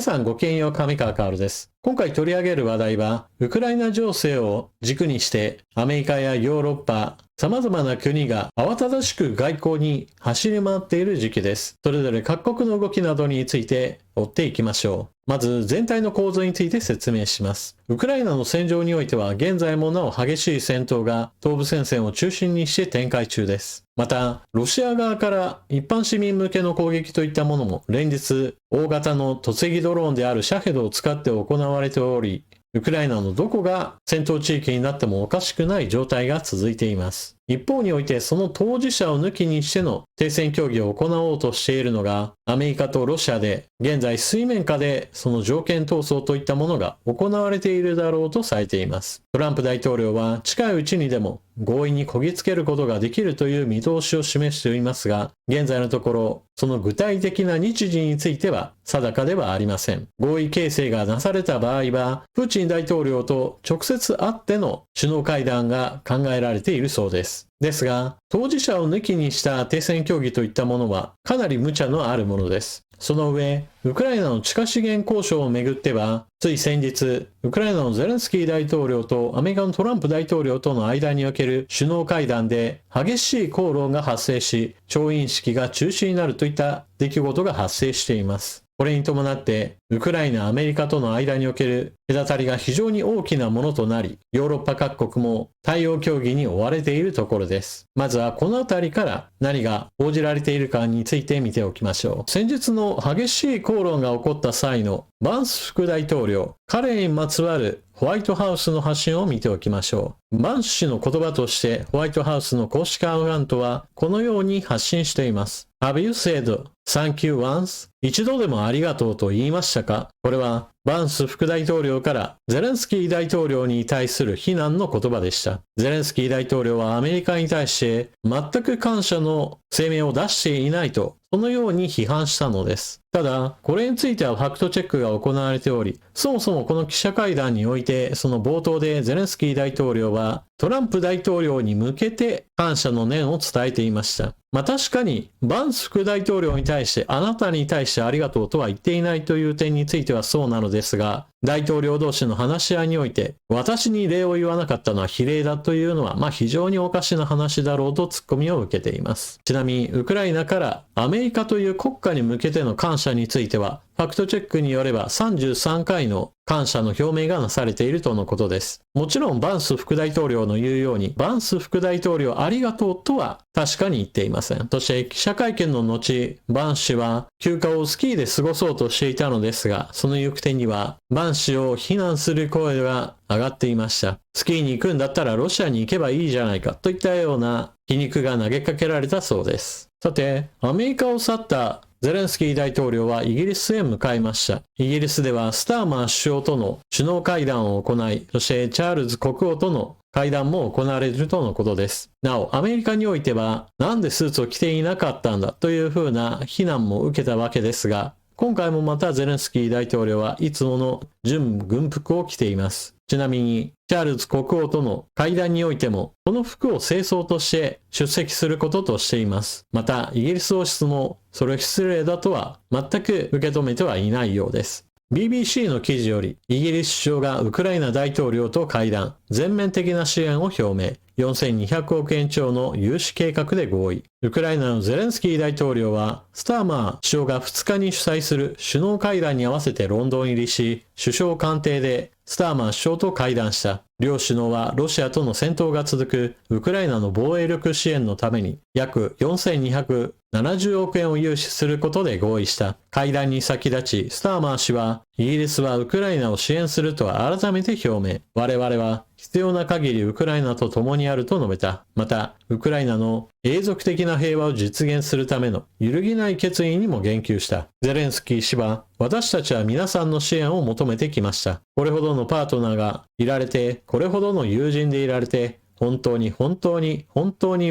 皆さんごきげんよう、上川薫です。今回取り上げる話題は、ウクライナ情勢を軸にして、アメリカやヨーロッパ、様々な国が慌ただしく外交に走り回っている時期です。それぞれ各国の動きなどについて追っていきましょう。まず全体の構図について説明します。ウクライナの戦場においては現在もなお激しい戦闘が東部戦線を中心にして展開中です。また、ロシア側から一般市民向けの攻撃といったものも連日大型の突撃ドローンであるシャヘドを使って行われており、ウクライナのどこが戦闘地域になってもおかしくない状態が続いています。一方においてその当事者を抜きにしての停戦協議を行おうとしているのがアメリカとロシアで、現在水面下でその条件闘争といったものが行われているだろうとされています。トランプ大統領は近いうちにでも合意にこぎつけることができるという見通しを示していますが、現在のところその具体的な日時については定かではありません。合意形成がなされた場合は、プーチン大統領と直接会っての首脳会談が考えられているそうです。ですが、当事者を抜きにした停戦協議といったものはかなり無茶のあるものです。その上、ウクライナの地下資源交渉をめぐっては、つい先日、ウクライナのゼレンスキー大統領とアメリカのトランプ大統領との間における首脳会談で激しい口論が発生し、調印式が中止になるといった出来事が発生しています。これに伴って、ウクライナ、アメリカとの間における隔たりが非常に大きなものとなり、ヨーロッパ各国も対応協議に追われているところです。まずはこのあたりから何が報じられているかについて見ておきましょう。先日の激しい口論が起こった際のバンス副大統領、彼にまつわるホワイトハウスの発信を見ておきましょう。バンス氏の言葉としてホワイトハウスの公式アカウントはこのように発信しています。Have you said thank you once? 一度でもありがとうと言いましたか？これはバンス副大統領からゼレンスキー大統領に対する非難の言葉でした。ゼレンスキー大統領はアメリカに対して全く感謝の声明を出していないと、そのように批判したのです。ただ、これについてはファクトチェックが行われており、そもそもこの記者会談において、その冒頭でゼレンスキー大統領はトランプ大統領に向けて感謝の念を伝えていました。確かにバンス副大統領に対してあなたに対してありがとうとは言っていないという点についてはそうなのですが、大統領同士の話し合いにおいて私に礼を言わなかったのは非礼だというのは非常におかしな話だろうとツッコミを受けています。ちなみにウクライナからアメリカという国家に向けての感謝についてはファクトチェックによれば33回の感謝の表明がなされているとのことです。もちろんバンス副大統領の言うようにバンス副大統領ありがとうとは確かに言っていません。そして記者会見の後、バン氏は休暇をスキーで過ごそうとしていたのですが、その行く手にはバン氏を非難する声が上がっていました。スキーに行くんだったらロシアに行けばいいじゃないかといったような皮肉が投げかけられたそうです。さて、アメリカを去ったゼレンスキー大統領はイギリスへ向かいました。イギリスではスターマー首相との首脳会談を行い、そしてチャールズ国王との会談も行われるとのことです。なお、アメリカにおいては、なんでスーツを着ていなかったんだというふうな非難も受けたわけですが、今回もまたゼレンスキー大統領はいつもの準軍服を着ています。ちなみに、チャールズ国王との会談においても、この服を正装として出席することとしています。また、イギリス王室もそれ失礼だとは全く受け止めてはいないようです。BBC の記事より、イギリス首相がウクライナ大統領と会談、全面的な支援を表明、4200億円超の融資計画で合意。ウクライナのゼレンスキー大統領は、スターマー首相が2日に主催する首脳会談に合わせてロンドン入りし、首相官邸でスターマー首相と会談した。両首脳はロシアとの戦闘が続くウクライナの防衛力支援のために約4270億円を融資することで合意した。会談に先立ち、スターマー氏は、イギリスはウクライナを支援すると改めて表明。我々は必要な限りウクライナと共にあると述べた。また、ウクライナの永続的な平和を実現するための揺るぎない決意にも言及した。ゼレンスキー氏は、私たちは皆さんの支援を求めてきました。これほどのパートナーがいられて、これほどの友人でいられて、本当に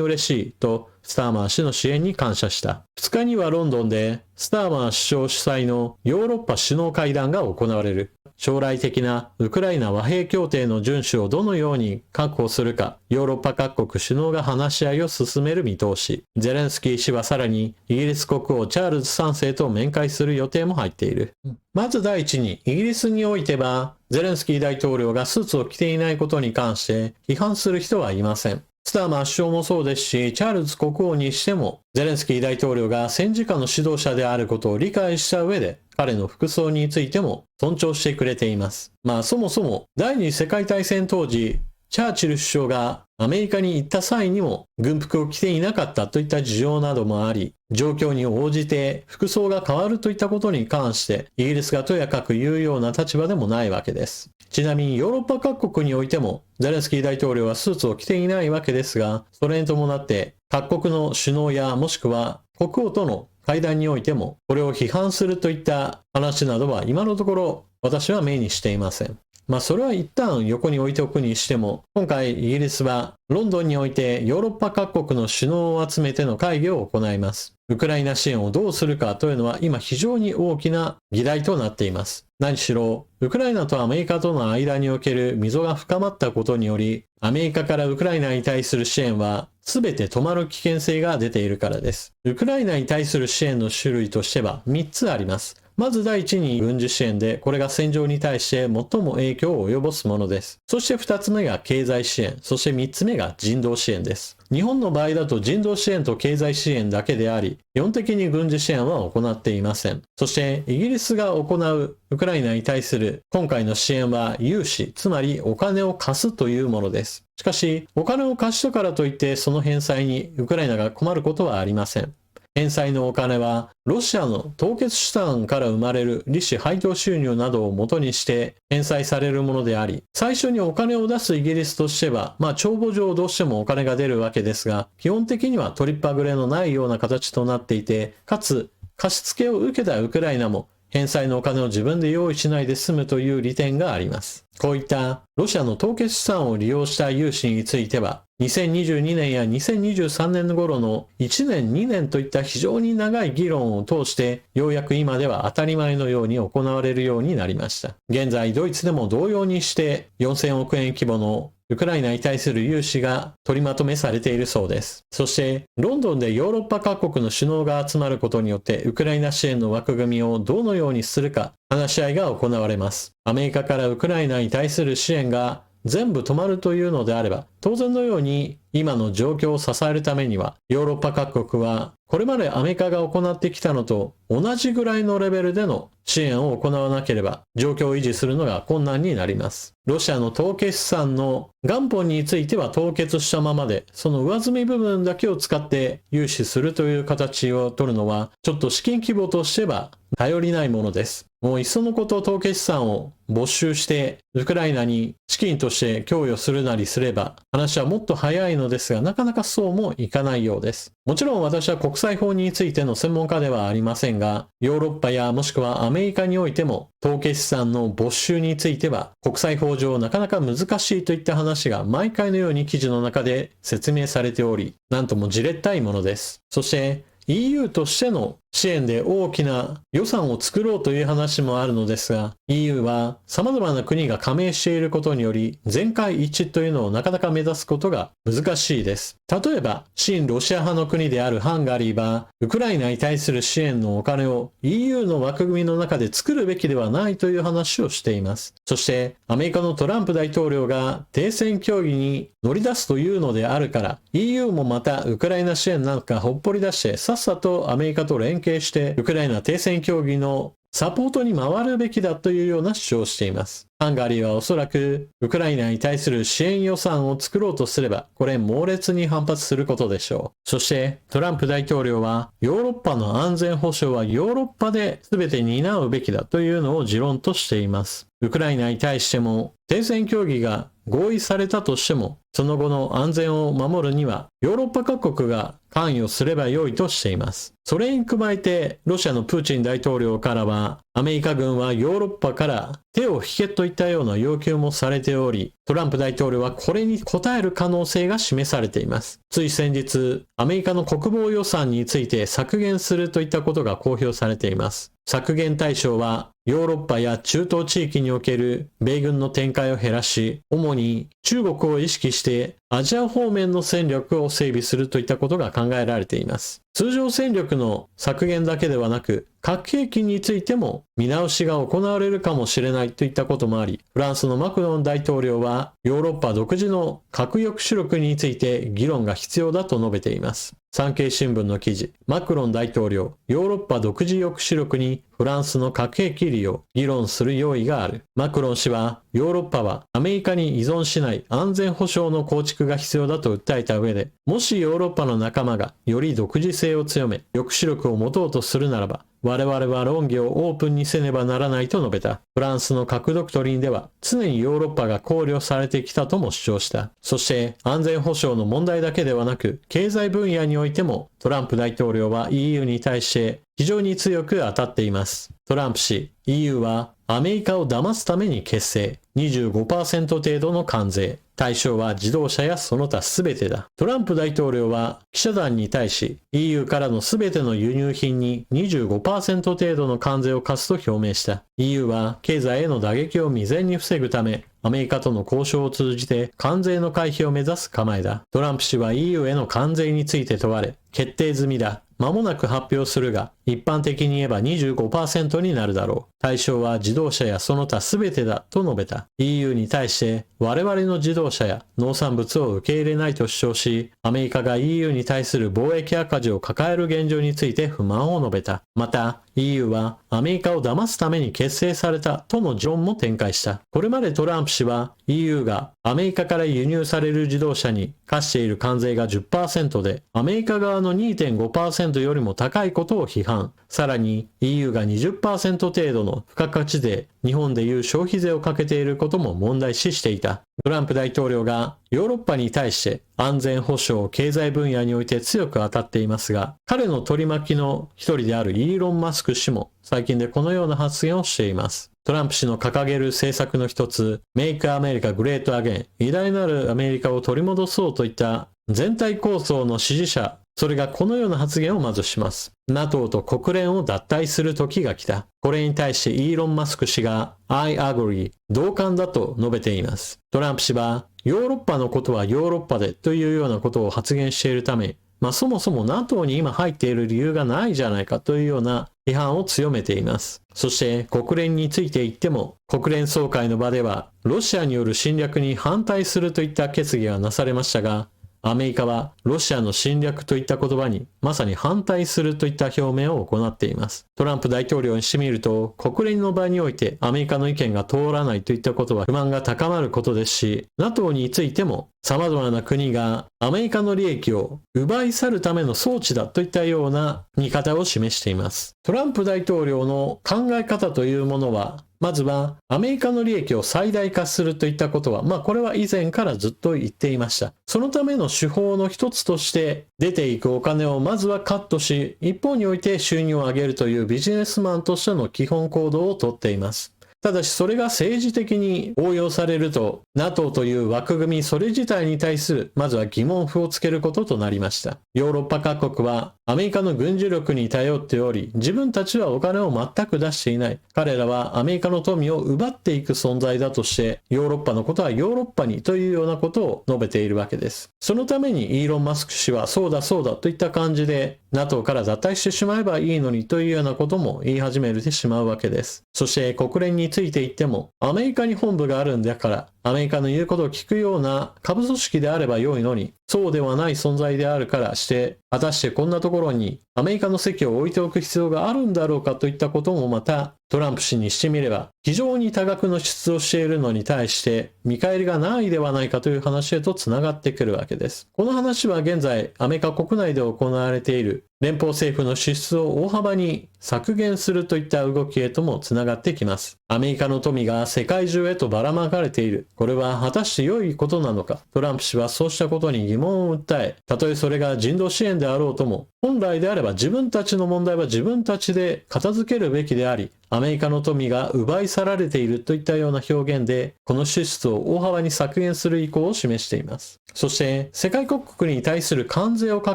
嬉しいとスターマー氏の支援に感謝した。2日にはロンドンでスターマー首相主催のヨーロッパ首脳会談が行われる。将来的なウクライナ和平協定の遵守をどのように確保するか、ヨーロッパ各国首脳が話し合いを進める見通し。ゼレンスキー氏はさらにイギリス国王チャールズ3世と面会する予定も入っている。まず第一に、イギリスにおいては、ゼレンスキー大統領がスーツを着ていないことに関して批判する人はいません。スターマー首相もそうですし、チャールズ国王にしても、ゼレンスキー大統領が戦時下の指導者であることを理解した上で、彼の服装についても尊重してくれています。そもそも、第二次世界大戦当時、チャーチル首相がアメリカに行った際にも軍服を着ていなかったといった事情などもあり、状況に応じて服装が変わるといったことに関して、イギリスがとやかく言うような立場でもないわけです。ちなみにヨーロッパ各国においても、ゼレンスキー大統領はスーツを着ていないわけですが、それに伴って各国の首脳やもしくは国王との会談においても、これを批判するといった話などは今のところ私は目にしていません。それは一旦横に置いておくにしても、今回イギリスはロンドンにおいてヨーロッパ各国の首脳を集めての会議を行います。ウクライナ支援をどうするかというのは今非常に大きな議題となっています。何しろ、ウクライナとアメリカとの間における溝が深まったことにより、アメリカからウクライナに対する支援は全て止まる危険性が出ているからです。ウクライナに対する支援の種類としては3つあります。まず第一に軍事支援で、これが戦場に対して最も影響を及ぼすものです。そして2つ目が経済支援、そして3つ目が人道支援です。日本の場合だと人道支援と経済支援だけであり、基本的に軍事支援は行っていません。そしてイギリスが行うウクライナに対する今回の支援は融資、つまりお金を貸すというものです。しかし、お金を貸したからといってその返済にウクライナが困ることはありません。返済のお金はロシアの凍結資産から生まれる利子配当収入などを元にして返済されるものであり、最初にお金を出すイギリスとしては、帳簿上どうしてもお金が出るわけですが、基本的には取りっぱぐれのないような形となっていて、かつ貸付を受けたウクライナも返済のお金を自分で用意しないで済むという利点があります。こういったロシアの凍結資産を利用した融資については、2022年や2023年頃の1年2年といった非常に長い議論を通して、ようやく今では当たり前のように行われるようになりました。現在ドイツでも同様にして4000億円規模のウクライナに対する融資が取りまとめされているそうです。そして、ロンドンでヨーロッパ各国の首脳が集まることによって、ウクライナ支援の枠組みをどのようにするか話し合いが行われます。アメリカからウクライナに対する支援が全部止まるというのであれば、当然のように今の状況を支えるためには、ヨーロッパ各国はこれまでアメリカが行ってきたのと同じぐらいのレベルでの支援を行わなければ状況を維持するのが困難になります。ロシアの凍結資産の元本については凍結したままで、その上積み部分だけを使って融資するという形を取るのは、ちょっと資金規模としては頼りないものです。もういっそのこと凍結資産を没収してウクライナに資金として供与するなりすれば話はもっと早いのですが、なかなかそうもいかないようです。もちろん私は国際法についての専門家ではありませんが、ヨーロッパやもしくはアメリカにおいても凍結資産の没収については国際法上なかなか難しいといった話が毎回のように記事の中で説明されており、なんともじれったいものです。そして EU としての支援で大きな予算を作ろうという話もあるのですが、EU は様々な国が加盟していることにより全会一致というのをなかなか目指すことが難しいです。例えば親ロシア派の国であるハンガリーはウクライナに対する支援のお金を EU の枠組みの中で作るべきではないという話をしています。そしてアメリカのトランプ大統領が停戦協議に乗り出すというのであるから、 EU もまたウクライナ支援なんかほっぽり出してさっさとアメリカと連携してウクライナ停戦協議のサポートに回るべきだというような主張をしています。ハンガリーはおそらくウクライナに対する支援予算を作ろうとすれば、これ猛烈に反発することでしょう。そしてトランプ大統領はヨーロッパの安全保障はヨーロッパで全て担うべきだというのを持論としています。ウクライナに対しても停戦協議が合意されたとしても、その後の安全を守るにはヨーロッパ各国が関与すれば良いとしています。それに加えてロシアのプーチン大統領からは、アメリカ軍はヨーロッパから手を引けといったような要求もされており、トランプ大統領はこれに応える可能性が示されています。つい先日、アメリカの国防予算について削減するといったことが公表されています。削減対象はヨーロッパや中東地域における米軍の展開を減らし、主に中国を意識してアジア方面の戦力を整備するといったことが考えられています。通常戦力の削減だけではなく、核兵器についても見直しが行われるかもしれないといったこともあり、フランスのマクロン大統領はヨーロッパ独自の核抑止力について議論が必要だと述べています。産経新聞の記事、マクロン大統領、ヨーロッパ独自抑止力にフランスの核兵器利用、議論する用意がある。マクロン氏は、ヨーロッパはアメリカに依存しない安全保障の構築が必要だと訴えた上で、もしヨーロッパの仲間がより独自性を強め、抑止力を持とうとするならば、我々は論議をオープンにせねばならないと述べた。フランスの核ドクトリンでは常にヨーロッパが考慮されてきたとも主張した。そして安全保障の問題だけではなく、経済分野においてもトランプ大統領は EU に対して非常に強く当たっています。トランプ氏、EU はアメリカを騙すために結成、25% 程度の関税。対象は自動車やその他全てだ。トランプ大統領は記者団に対し EU からの全ての輸入品に 25% 程度の関税を課すと表明した。EU は経済への打撃を未然に防ぐため、アメリカとの交渉を通じて関税の回避を目指す構えだ。トランプ氏は EU への関税について問われ、決定済みだ。間もなく発表するが、一般的に言えば 25% になるだろう。対象は自動車やその他全てだと述べた。EU に対して我々の自動車や農産物を受け入れないと主張し、アメリカが EU に対する貿易赤字を抱える現状について不満を述べた。また、EU はアメリカを騙すために結成されたとの持論も展開した。これまでトランプ氏は EU がアメリカから輸入される自動車に課している関税が 10% で、アメリカ側の 2.5% よりも高いことを批判。さらに EU が 20% 程度の付加価値税、日本でいう消費税をかけていることも問題視していた。トランプ大統領がヨーロッパに対して安全保障、経済分野において強く当たっていますが、彼の取り巻きの一人であるイーロン・マスク氏も最近でこのような発言をしています。トランプ氏の掲げる政策の一つ、Make America Great Again、偉大なるアメリカを取り戻そうといった全体構想の支持者、それがこのような発言をまずします。NATO と国連を脱退する時が来た。これに対してイーロン・マスク氏が I agree、同感だと述べています。トランプ氏はヨーロッパのことはヨーロッパでというようなことを発言しているため、そもそも NATO に今入っている理由がないじゃないかというような批判を強めています。そして国連について言っても、国連総会の場ではロシアによる侵略に反対するといった決議がなされましたが、アメリカはロシアの侵略といった言葉にまさに反対するといった表明を行っています。トランプ大統領にしてみると、国連の場においてアメリカの意見が通らないといったことは不満が高まることですし、NATO についても様々な国がアメリカの利益を奪い去るための装置だといったような見方を示しています。トランプ大統領の考え方というものは、まずはアメリカの利益を最大化するといったことは、これは以前からずっと言っていました。そのための手法の一つとして出ていくお金をまずはカットし、一方において収入を上げるというビジネスマンとしての基本行動をとっています。ただしそれが政治的に応用されると NATO という枠組みそれ自体に対するまずは疑問符をつけることとなりました。ヨーロッパ各国はアメリカの軍事力に頼っており、自分たちはお金を全く出していない。彼らはアメリカの富を奪っていく存在だとして、ヨーロッパのことはヨーロッパにというようなことを述べているわけです。そのためにイーロン・マスク氏はそうだそうだといった感じで NATO から脱退してしまえばいいのにというようなことも言い始めてしまうわけです。そして国連について言っても、アメリカに本部があるんだからアメリカの言うことを聞くような下部組織であれば良いのに、そうではない存在であるからして、果たしてこんなところにアメリカの席を置いておく必要があるんだろうかといったこともまたトランプ氏にしてみれば非常に多額の支出をしているのに対して見返りがないではないかという話へとつながってくるわけです。この話は現在アメリカ国内で行われている連邦政府の支出を大幅に削減するといった動きへともつながってきます。アメリカの富が世界中へとばらまかれている。これは果たして良いことなのか。トランプ氏はそうしたことに疑問を訴え、たとえそれが人道支援であろうとも、本来であれば自分たちの問題は自分たちで片付けるべきであり、アメリカの富が奪い去られているといったような表現で、この支出を大幅に削減する意向を示しています。そして、世界各国に対する関税をか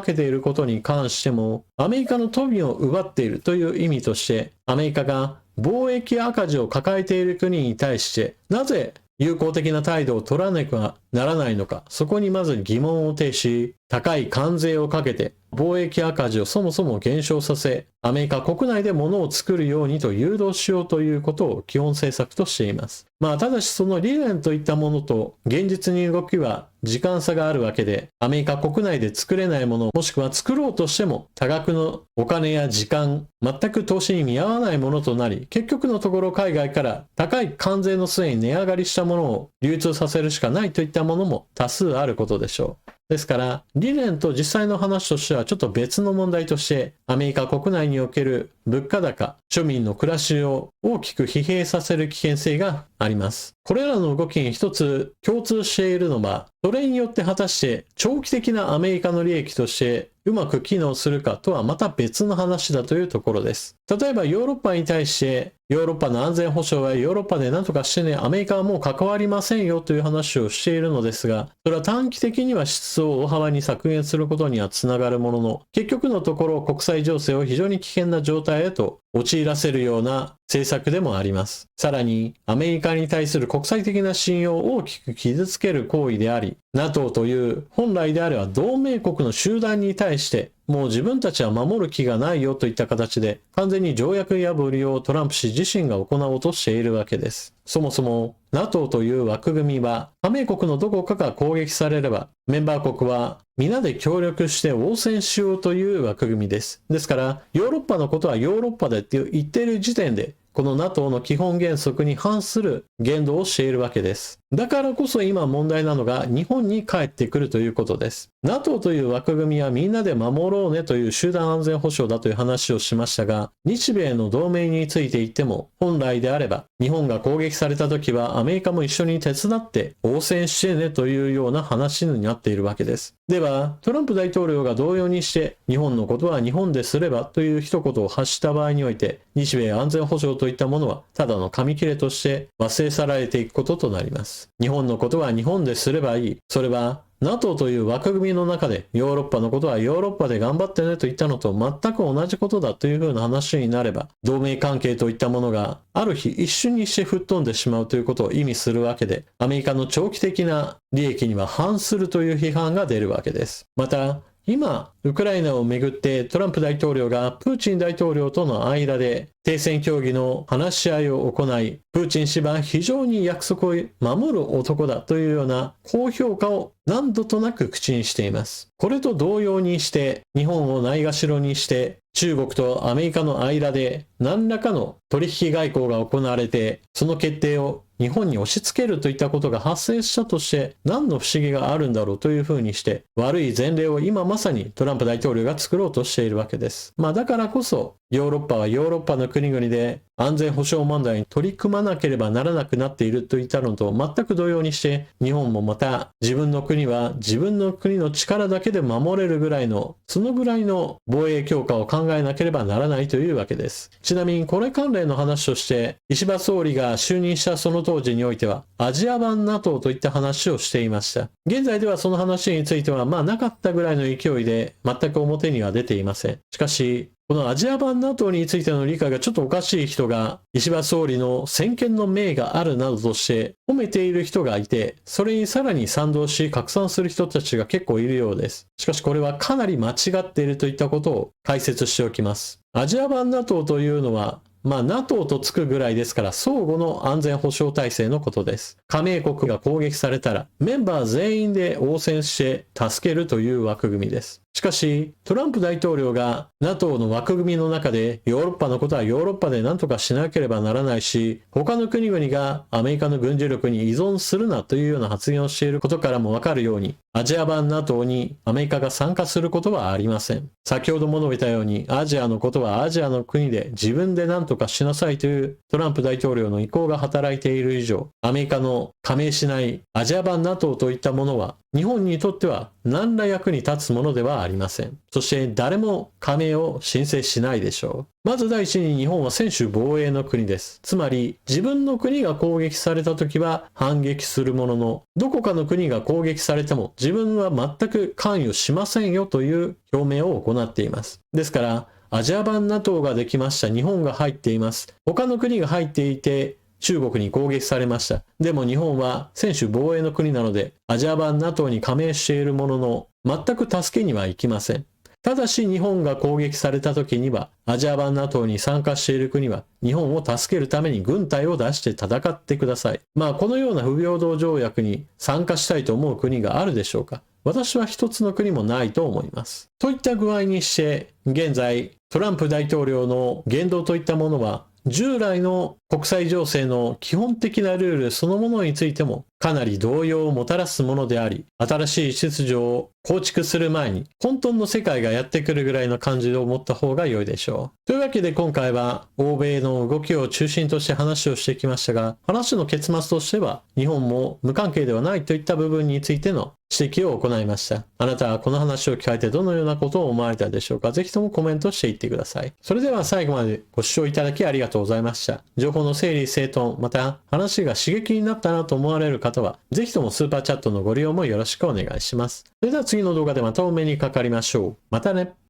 けていることに関しても、アメリカの富を奪っているという意味として、アメリカが貿易赤字を抱えている国に対して、なぜ友好的な態度を取らなくはならないのか、そこにまず疑問を呈し、高い関税をかけて貿易赤字をそもそも減少させ、アメリカ国内で物を作るようにと誘導しようということを基本政策としています。ただしその理念といったものと現実に動きは時間差があるわけで、アメリカ国内で作れないもの、もしくは作ろうとしても多額のお金や時間、全く投資に見合わないものとなり、結局のところ海外から高い関税の末に値上がりしたものを流通させるしかないといったものも多数あることでしょう。ですから、理念と実際の話としてはちょっと別の問題として、アメリカ国内における物価高、庶民の暮らしを大きく疲弊させる危険性があります。これらの動きに一つ共通しているのは、それによって果たして長期的なアメリカの利益としてうまく機能するかとはまた別の話だというところです。例えばヨーロッパに対してヨーロッパの安全保障はヨーロッパで何とかしてね、アメリカはもう関わりませんよという話をしているのですが、それは短期的には支出を大幅に削減することにはつながるものの、結局のところ国際情勢を非常に危険な状態へと陥らせるような政策でもあります。さらにアメリカに対する国際的な信用を大きく傷つける行為であり、NATO という本来であれば同盟国の集団に対してもう自分たちは守る気がないよといった形で完全に条約破りをトランプ氏自身が行おうとしているわけです。そもそも NATO という枠組みは加盟国のどこかが攻撃されればメンバー国は皆で協力して応戦しようという枠組みです。ですからヨーロッパのことはヨーロッパでって言っている時点でこの NATO の基本原則に反する言動をしているわけです。だからこそ今問題なのが日本に帰ってくるということです。NATO という枠組みはみんなで守ろうねという集団安全保障だという話をしましたが、日米の同盟について言っても本来であれば日本が攻撃された時はアメリカも一緒に手伝って応戦してねというような話になっているわけです。ではトランプ大統領が同様にして日本のことは日本ですればという一言を発した場合において、日米安全保障といったものはただの紙切れとして忘れ去られていくこととなります。日本のことは日本ですればいい。それは NATO という枠組みの中でヨーロッパのことはヨーロッパで頑張ってねと言ったのと全く同じことだというふうな話になれば、同盟関係といったものがある日一瞬にして吹っ飛んでしまうということを意味するわけで、アメリカの長期的な利益には反するという批判が出るわけです。また今、ウクライナをめぐってトランプ大統領がプーチン大統領との間で停戦協議の話し合いを行い、プーチン氏は非常に約束を守る男だというような高評価を何度となく口にしています。これと同様にして日本をないがしろにして中国とアメリカの間で何らかの取引外交が行われて、その決定を日本に押し付けるといったことが発生したとして何の不思議があるんだろうというふうにして悪い前例を今まさにトランプ大統領が作ろうとしているわけです。だからこそヨーロッパはヨーロッパの国々で安全保障問題に取り組まなければならなくなっているといったのと全く同様にして日本もまた自分の国は自分の国の力だけで守れるぐらいのそのぐらいの防衛強化を考えなければならないというわけです。ちなみにこれ関連の話として石破総理が就任したその当時においてはアジア版 NATO といった話をしていました。現在ではその話についてはなかったぐらいの勢いで全く表には出ていません。しかしこのアジア版 NATO についての理解がちょっとおかしい人が石破総理の先見の明があるなどとして褒めている人がいて、それにさらに賛同し拡散する人たちが結構いるようです。しかしこれはかなり間違っているといったことを解説しておきます。アジア版 NATO というのはNATO とつくぐらいですから相互の安全保障体制のことです。加盟国が攻撃されたらメンバー全員で応戦して助けるという枠組みです。しかしトランプ大統領が NATO の枠組みの中でヨーロッパのことはヨーロッパで何とかしなければならないし、他の国々がアメリカの軍事力に依存するなというような発言をしていることからもわかるように、アジア版 NATO にアメリカが参加することはありません。先ほども述べたようにアジアのことはアジアの国で自分で何とかしなさいというトランプ大統領の意向が働いている以上、アメリカの加盟しないアジア版 NATO といったものは日本にとっては何ら役に立つものではありません。そして誰も加盟を申請しないでしょう。まず第一に日本は専守防衛の国です。つまり自分の国が攻撃された時は反撃するものの、どこかの国が攻撃されても自分は全く関与しませんよという表明を行っています。ですからアジア版 NATO ができました。日本が入っています。他の国が入っていて、中国に攻撃されました。でも日本は専守防衛の国なので、アジア版 NATO に加盟しているものの、全く助けにはいきません。ただし日本が攻撃された時には、アジア版 NATO に参加している国は、日本を助けるために軍隊を出して戦ってください。このような不平等条約に参加したいと思う国があるでしょうか。私は一つの国もないと思います。といった具合にして、現在、トランプ大統領の言動といったものは、従来の国際情勢の基本的なルールそのものについてもかなり動揺をもたらすものであり、新しい秩序を構築する前に混沌の世界がやってくるぐらいの感じを持った方が良いでしょう。というわけで今回は欧米の動きを中心として話をしてきましたが、話の結末としては日本も無関係ではないといった部分についての指摘を行いました。あなたはこの話を聞かれてどのようなことを思われたでしょうか。ぜひともコメントしていってください。それでは最後までご視聴いただきありがとうございました。情報の整理整頓、また話が刺激になったなと思われる方は、ぜひともスーパーチャットのご利用もよろしくお願いします。それでは次の動画でまたお目にかかりましょう。またね。